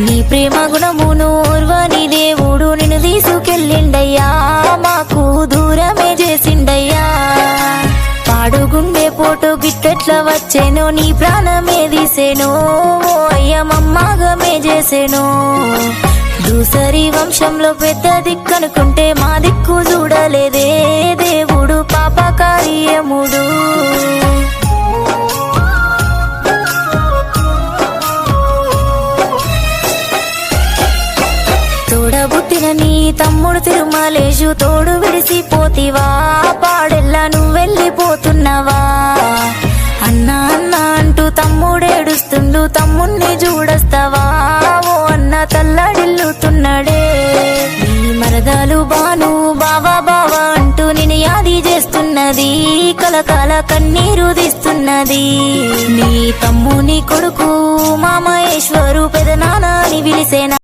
నీ ప్రేమ గుణమును ఓర్వని దేవుడు నిన్ను తీసుకెళ్ళిండయ్యా, మాకు దూరమే చేసిండయ్యా. పాడుగుండె పోటు గిట్టెట్ల వచ్చేనో, నీ ప్రాణమే తీసేనో, ఓ అయ్య మమ్మాగమే చేసేనో. దూసరి వంశంలో పెద్ద దిక్కనుకుంటే మా దిక్కు చూడలేదే దేవుడు పాపకార్యముడు. తోడబుట్టిన నీ తమ్ముడు తిరుమలేశు తోడు విడిసిపోతివా, పాడెల్లా నువ్వెళ్ళిపోతున్నావా. అన్నా అన్నా అంటూ తమ్ముడేడుస్తుండు, తమ్ముణ్ణి చూడస్తావా, ఓ అన్న తల్లడిల్లుతున్నాడే. నీ మరదాలు బాను బావా బావా అంటూ నిన్ను యాది చేస్తున్నది, కలకాల కన్నీరు తీస్తున్నది. నీ తమ్ముని కొడుకు మామహేశ్వరు పెదనాన్న అని పిలిసేనా.